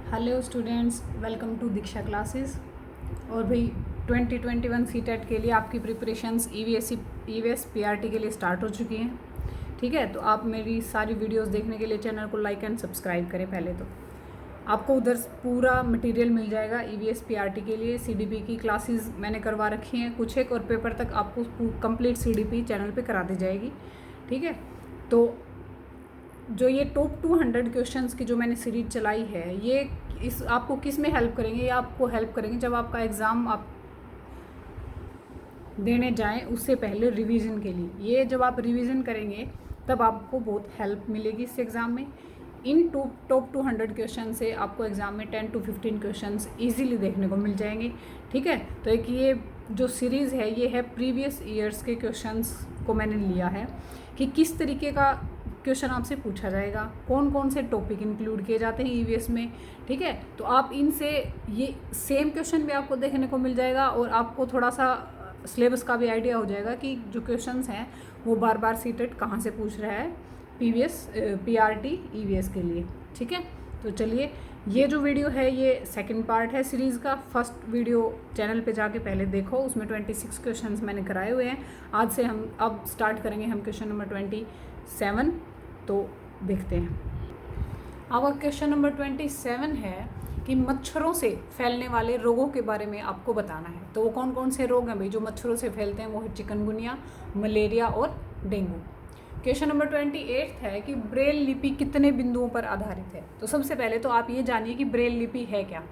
Hello students, welcome to Diksha classes. और भाई 2021 CTET के लिए आपकी प्रिपरेशंस ईवीएस पीआरटी के लिए स्टार्ट हो चुकी हैं। ठीक है, तो आप मेरी सारी वीडियोस देखने के लिए चैनल को लाइक एंड सब्सक्राइब करें। पहले तो आपको उधर पूरा मटेरियल मिल जाएगा ईवीएस पीआरटी के लिए। सीडीपी की क्लासेस मैंने करवा रखी हैं कुछ एक, और पेपर तक आपको कंप्लीट सीडीपी चैनल पे करा दी जाएगी। ठीक है, तो जो ये टॉप 200 क्वेश्चंस की जो मैंने सीरीज चलाई है, ये इस आपको किस में हेल्प करेंगे? ये आपको हेल्प करेंगे जब आपका एग्ज़ाम आप देने जाएं उससे पहले रिवीजन के लिए। ये जब आप रिवीजन करेंगे तब आपको बहुत हेल्प मिलेगी इस एग्ज़ाम में। इन टॉप 200 क्वेश्चन से आपको एग्ज़ाम में 10 to 15 क्वेश्चंस इजीली देखने को मिल जाएंगे। ठीक है, तो एक ये जो सीरीज़ है ये है प्रीवियस ईयर्स के क्वेश्चंस को मैंने लिया है कि किस तरीके का क्वेश्चन आपसे पूछा जाएगा, कौन कौन से टॉपिक इंक्लूड किए जाते हैं ईवीएस में। ठीक है, तो आप इनसे ये सेम क्वेश्चन भी आपको देखने को मिल जाएगा और आपको थोड़ा सा सिलेबस का भी आइडिया हो जाएगा कि जो क्वेश्चंस हैं वो बार बार सीटेट कहाँ से पूछ रहा है पीआरटी ईवीएस के लिए। ठीक है, तो चलिए, ये जो वीडियो है ये सेकंड पार्ट है सीरीज़ का। फर्स्ट वीडियो चैनल पे जाके पहले देखो, उसमें 26 क्वेश्चंस मैंने कराए हुए हैं। आज से हम अब स्टार्ट करेंगे हम क्वेश्चन नंबर 27। तो देखते हैं। अब क्वेश्चन नंबर 27 है कि मच्छरों से फैलने वाले रोगों के बारे में आपको बताना है। तो वो कौन कौन से रोग हैं भाई जो मच्छरों से फैलते हैं? वो है चिकनगुनिया, मलेरिया और डेंगू। क्वेश्चन नंबर 28 है कि ब्रेल लिपि कितने बिंदुओं पर आधारित है? तो सबसे पहले तो आप ये जानिए कि ब्रेल लिपि है क्या।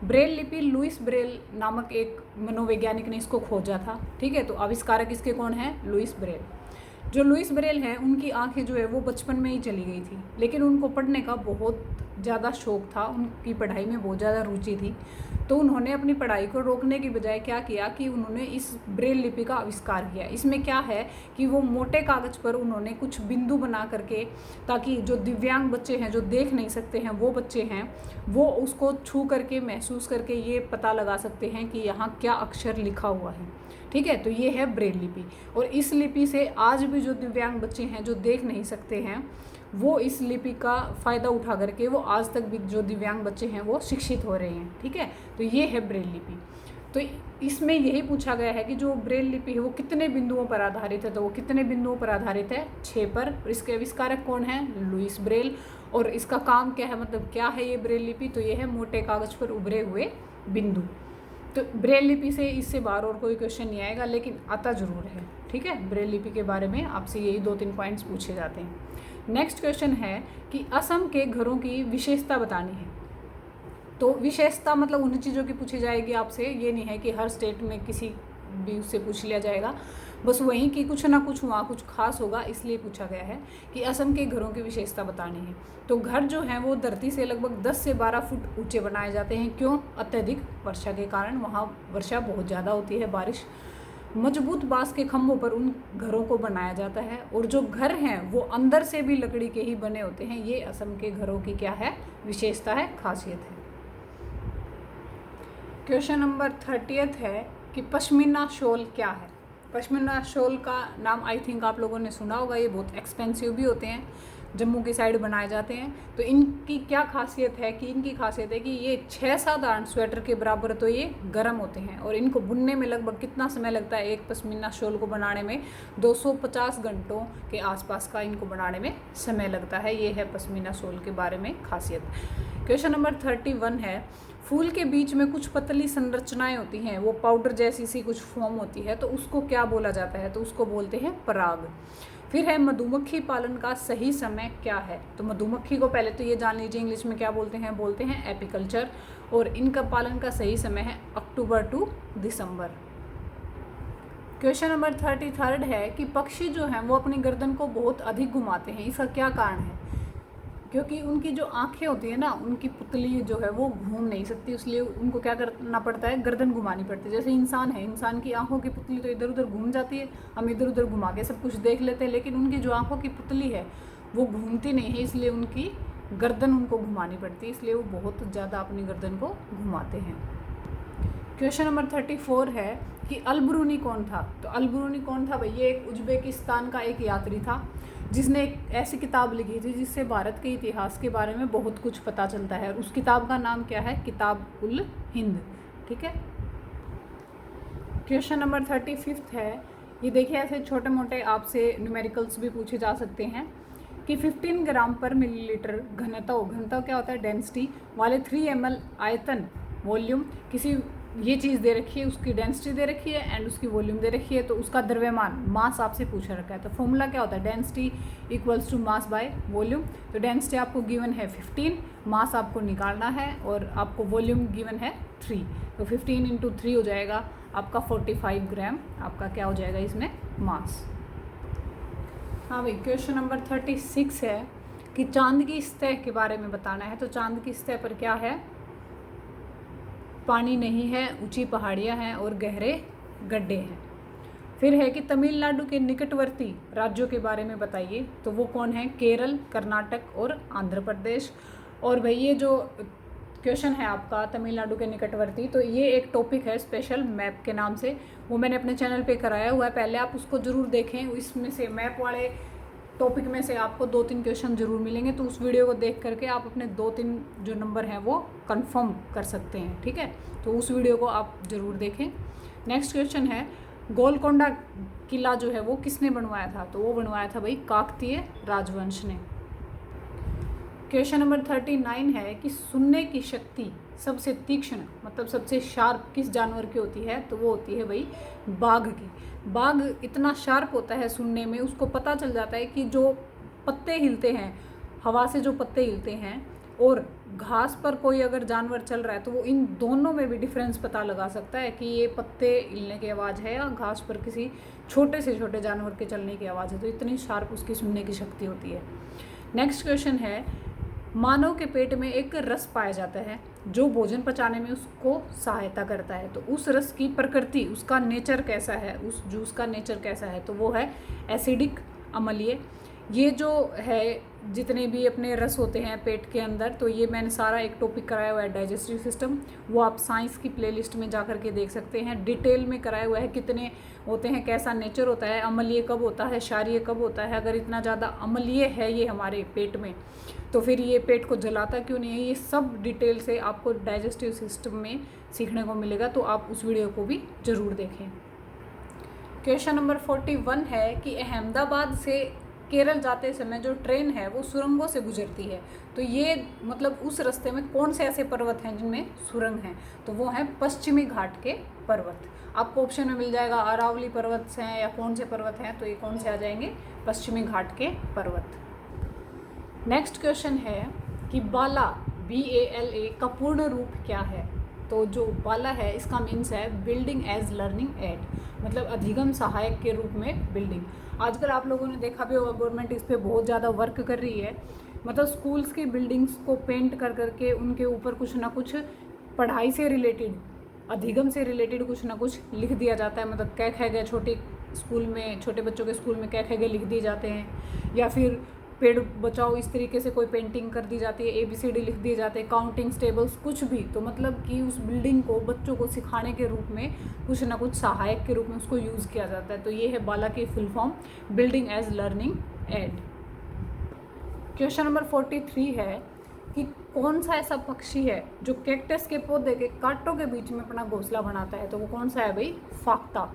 ब्रेल लिपि लुइस ब्रेल नामक एक मनोवैज्ञानिक ने इसको खोजा था। ठीक है, तो आविष्कारक इसके कौन है? Louis Braille. जो लुइस ब्रेल हैं उनकी आंखें जो है वो बचपन में ही चली गई थी, लेकिन उनको पढ़ने का बहुत ज़्यादा शौक़ था, उनकी पढ़ाई में बहुत ज़्यादा रुचि थी। तो उन्होंने अपनी पढ़ाई को रोकने की बजाय क्या किया कि उन्होंने इस ब्रेल लिपि का आविष्कार किया। इसमें क्या है कि वो मोटे कागज़ पर उन्होंने कुछ बिंदु बना करके, ताकि जो दिव्यांग बच्चे हैं जो देख नहीं सकते हैं वो बच्चे हैं वो उसको छू करके महसूस करके ये पता लगा सकते हैं कि यहाँ क्या अक्षर लिखा हुआ है। ठीक है, तो ये है ब्रेल लिपि। और इस लिपि से आज भी जो दिव्यांग बच्चे हैं जो देख नहीं सकते हैं वो इस लिपि का फ़ायदा उठा करके वो आज तक भी जो दिव्यांग बच्चे हैं वो शिक्षित हो रहे हैं। ठीक है, तो ये है ब्रेल लिपि। तो इसमें यही पूछा गया है कि जो ब्रेल लिपि है वो कितने बिंदुओं पर आधारित है? तो वो कितने बिंदुओं पर आधारित है? 6 पर। इसके आविष्कारक कौन है? Louis Braille. और इसका काम क्या है, मतलब क्या है ये ब्रेल लिपि? तो ये है मोटे कागज़ पर उभरे हुए बिंदु। तो ब्रेल लिपि से इससे बाहर और कोई क्वेश्चन नहीं आएगा, लेकिन आता ज़रूर है। ठीक है, ब्रेल लिपि के बारे में आपसे यही 2-3 पॉइंट्स पूछे जाते हैं। नेक्स्ट क्वेश्चन है कि असम के घरों की विशेषता बतानी है। तो विशेषता मतलब उन चीज़ों की पूछी जाएगी आपसे, ये नहीं है कि हर स्टेट में किसी भी उससे पूछ लिया जाएगा, बस वहीं की कुछ ना कुछ वहाँ कुछ खास होगा, इसलिए पूछा गया है कि असम के घरों की विशेषता बतानी है। तो घर जो हैं वो धरती से लगभग 10 से 12 फुट ऊंचे बनाए जाते हैं। क्यों? अत्यधिक वर्षा के कारण, वहाँ वर्षा बहुत ज़्यादा होती है, बारिश। मजबूत बांस के खंभों पर उन घरों को बनाया जाता है, और जो घर हैं वो अंदर से भी लकड़ी के ही बने होते हैं। ये असम के घरों की क्या है? विशेषता है, खासियत है। क्वेश्चन नंबर 30 है कि पश्मीना शॉल क्या है? पश्मीना शॉल का नाम आई थिंक आप लोगों ने सुना होगा। ये बहुत एक्सपेंसिव भी होते हैं, जम्मू की साइड बनाए जाते हैं। तो इनकी क्या खासियत है कि इनकी खासियत है कि ये 6 साधारण स्वेटर के बराबर तो ये गर्म होते हैं, और इनको बुनने में लगभग कितना समय लगता है? एक पश्मीना शॉल को बनाने में 250 घंटों के आसपास का इनको बनाने में समय लगता है। ये है पश्मीना शॉल के बारे में खासियत। क्वेश्चन नंबर 31 है, फूल के बीच में कुछ पतली संरचनाएं होती हैं, वो पाउडर जैसी सी कुछ फॉर्म होती है, तो उसको क्या बोला जाता है? तो उसको बोलते हैं पराग। फिर है मधुमक्खी पालन का सही समय क्या है? तो मधुमक्खी को पहले तो ये जान लीजिए इंग्लिश में क्या बोलते हैं? बोलते हैं एपिकल्चर। और इनका पालन का सही समय है अक्टूबर टू दिसंबर। क्वेश्चन नंबर 33 है कि पक्षी जो हैं वो अपनी गर्दन को बहुत अधिक घुमाते हैं, इसका क्या कारण है? क्योंकि उनकी जो आंखें होती है ना, उनकी पुतली जो है वो घूम नहीं सकती, इसलिए उनको क्या करना पड़ता है? गर्दन घुमानी पड़ती है। जैसे इंसान है, इंसान की आंखों की पुतली तो इधर उधर घूम जाती है, हम इधर उधर घुमा के सब कुछ देख लेते हैं, लेकिन उनकी जो आंखों की पुतली है वो घूमती नहीं है, इसलिए उनकी गर्दन उनको घुमानी पड़ती है, इसलिए वो बहुत ज़्यादा अपनी गर्दन को घुमाते हैं। क्वेश्चन नंबर 34 है कि अलबरूनी कौन था? तो अलबरूनी कौन था भाई? ये एक उज्बेकिस्तान का एक यात्री था जिसने एक ऐसी किताब लिखी थी जिससे भारत के इतिहास के बारे में बहुत कुछ पता चलता है। उस किताब का नाम क्या है? किताब उल हिंद। ठीक है। क्वेश्चन नंबर 35 है, ये देखिए ऐसे छोटे मोटे आपसे न्यूमेरिकल्स भी पूछे जा सकते हैं कि 15 ग्राम पर मिलीलीटर घनत्व, घनत्व क्या होता है? डेंसिटी वाले 3 ml आयतन वॉल्यूम, किसी ये चीज़ दे रखी है, उसकी डेंसिटी दे रखी है एंड उसकी वॉल्यूम दे रखी है, तो उसका द्रव्यमान मास आपसे पूछा रखा है। तो फॉर्मूला क्या होता है? Density equals to mass by volume. तो डेंसिटी आपको गिवन है 15, मास आपको निकालना है और आपको वॉल्यूम गिवन है 3। तो 15 × 3 हो जाएगा आपका 45 ग्राम, आपका क्या हो जाएगा इसमें? मास। हाँ भाई, क्वेश्चन नंबर 36 है कि चांद की सतह के बारे में बताना है। तो चांद की सतह पर क्या है? पानी नहीं है, ऊंची पहाड़ियाँ हैं और गहरे गड्ढे हैं। फिर है कि तमिलनाडु के निकटवर्ती राज्यों के बारे में बताइए। तो वो कौन है? केरल, कर्नाटक और आंध्र प्रदेश। और भाई ये जो क्वेश्चन है आपका तमिलनाडु के निकटवर्ती, तो ये एक टॉपिक है स्पेशल मैप के नाम से, वो मैंने अपने चैनल पे कराया हुआ है, पहले आप उसको ज़रूर देखें। इसमें से मैप वाले टॉपिक में से आपको 2-3 क्वेश्चन ज़रूर मिलेंगे, तो उस वीडियो को देख करके आप अपने 2-3 जो नंबर हैं वो कंफर्म कर सकते हैं। ठीक है, तो उस वीडियो को आप ज़रूर देखें। नेक्स्ट क्वेश्चन है, गोलकोंडा किला जो है वो किसने बनवाया था? तो वो बनवाया था भाई काकतीय राजवंश ने। क्वेश्चन नंबर 39 है कि सुनने की शक्ति सबसे तीक्ष्ण, मतलब सबसे शार्प किस जानवर की होती है? तो वो होती है भाई बाघ की। बाघ इतना शार्प होता है सुनने में, उसको पता चल जाता है कि जो पत्ते हिलते हैं, हवा से जो पत्ते हिलते हैं और घास पर कोई अगर जानवर चल रहा है, तो वो इन दोनों में भी डिफरेंस पता लगा सकता है कि ये पत्ते हिलने की आवाज़ है या घास पर किसी छोटे से छोटे जानवर के चलने की आवाज़ है। तो इतनी शार्प उसकी सुनने की शक्ति होती है। नेक्स्ट क्वेश्चन है, मानव के पेट में एक रस पाया जाता है जो भोजन पचाने में उसको सहायता करता है। तो उस रस की प्रकृति, उसका नेचर कैसा है? उस जूस का नेचर कैसा है? तो वो है एसिडिक, अम्लीय। ये जो है जितने भी अपने रस होते हैं पेट के अंदर, तो ये मैंने सारा एक टॉपिक कराया हुआ है डाइजेस्टिव सिस्टम, वो आप साइंस की प्लेलिस्ट में जा कर के देख सकते हैं। डिटेल में कराया हुआ है कितने होते हैं, कैसा नेचर होता है, अम्लीय कब होता है, क्षारीय कब होता है। अगर इतना ज़्यादा अम्लीय है ये हमारे पेट में, तो फिर ये पेट को जलाता क्यों नहीं है? ये सब डिटेल से आपको डाइजेस्टिव सिस्टम में सीखने को मिलेगा, तो आप उस वीडियो को भी ज़रूर देखें। क्वेश्चन नंबर 41 है कि अहमदाबाद से केरल जाते समय जो ट्रेन है वो सुरंगों से गुजरती है। तो ये मतलब उस रास्ते में कौन से ऐसे पर्वत हैं जिनमें सुरंग हैं? तो वो हैं पश्चिमी घाट के पर्वत। आपको ऑप्शन में मिल जाएगा अरावली पर्वत हैं या कौन से पर्वत हैं, तो ये कौन से आ जाएंगे? पश्चिमी घाट के पर्वत। नेक्स्ट क्वेश्चन है कि बाला, BALA का पूर्ण रूप क्या है? तो जो बाला है इसका मीन्स है बिल्डिंग एज लर्निंग एड, मतलब अधिगम सहायक के रूप में बिल्डिंग। आजकल आप लोगों ने देखा भी होगा गवर्नमेंट इस पर बहुत ज़्यादा वर्क कर रही है, मतलब स्कूल्स की बिल्डिंग्स को पेंट कर करके उनके ऊपर कुछ ना कुछ पढ़ाई से रिलेटेड, अधिगम से रिलेटेड कुछ ना कुछ लिख दिया जाता है। मतलब क ख ग छोटे स्कूल में, छोटे बच्चों के स्कूल में क ख ग लिख दिए जाते हैं, या फिर पेड़ बचाओ इस तरीके से कोई पेंटिंग कर दी जाती है, ABCD लिख दिए जाते हैं, काउंटिंग टेबल्स, कुछ भी। तो मतलब कि उस बिल्डिंग को बच्चों को सिखाने के रूप में कुछ ना कुछ सहायक के रूप में उसको यूज़ किया जाता है। तो ये है बाला की full form, building as learning aid. Question number 43 है कि कौन सा ऐसा पक्षी है जो कैक्टस के पौधे के कांटों के बीच में अपना घोंसला बनाता है? तो वो कौन सा है भाई? फाख्ता।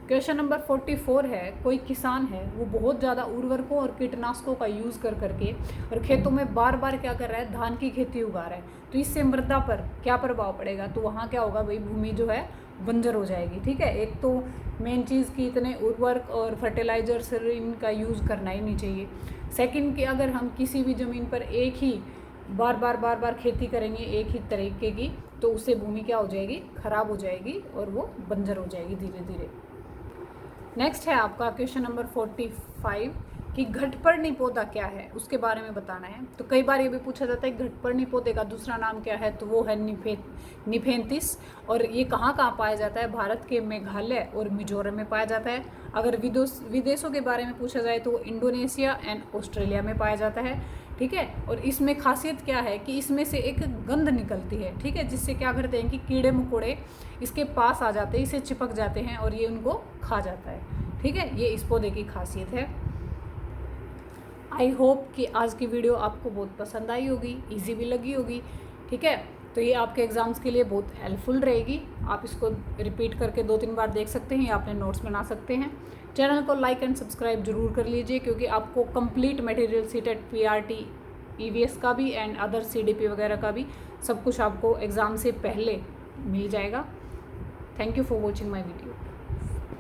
क्वेश्चन नंबर 44 है, कोई किसान है वो बहुत ज़्यादा उर्वरकों और कीटनाशकों का यूज़ कर करके और खेतों में बार बार क्या कर रहा है? धान की खेती उगा रहा है। तो इससे मृदा पर क्या प्रभाव पड़ेगा? तो वहाँ क्या होगा भाई? भूमि जो है बंजर हो जाएगी। ठीक है, एक तो मेन चीज़ कि इतने उर्वरक और फर्टिलाइजर्स इनका यूज़ करना ही नहीं चाहिए। सेकंड कि अगर हम किसी भी ज़मीन पर एक ही बार बार खेती करेंगे एक ही तरीके की, तो उससे भूमि क्या हो जाएगी? खराब हो जाएगी और वो बंजर हो जाएगी धीरे धीरे। नेक्स्ट है आपका क्वेश्चन नंबर 45 कि घटपर्णी पौधा क्या है, उसके बारे में बताना है। तो कई बार ये भी पूछा जाता है घटपर्णी पौधे का दूसरा नाम क्या है? तो वो है निफेंथिस। और ये कहाँ कहाँ पाया जाता है? भारत के मेघालय और मिजोरम में पाया जाता है। अगर विदेशों के बारे में पूछा जाए तो वो इंडोनेशिया एंड ऑस्ट्रेलिया में पाया जाता है। ठीक है, और इसमें खासियत क्या है कि इसमें से एक गंध निकलती है। ठीक है, जिससे क्या करते हैं कि कीड़े मकोड़े इसके पास आ जाते हैं, इसे चिपक जाते हैं और ये उनको खा जाता है। ठीक है, ये इस पौधे की खासियत है। आई होप कि आज की वीडियो आपको बहुत पसंद आई होगी, इजी भी लगी होगी। ठीक है, तो ये आपके एग्ज़ाम्स के लिए बहुत हेल्पफुल रहेगी। आप इसको रिपीट करके 2-3 बार देख सकते हैं या अपने नोट्स बना सकते हैं। चैनल को लाइक एंड सब्सक्राइब जरूर कर लीजिए, क्योंकि आपको complete material CTET, PRT, EVS का भी एंड अदर सीडीपी वगैरह का भी सब कुछ आपको एग्ज़ाम से पहले मिल जाएगा। Thank you for watching my video.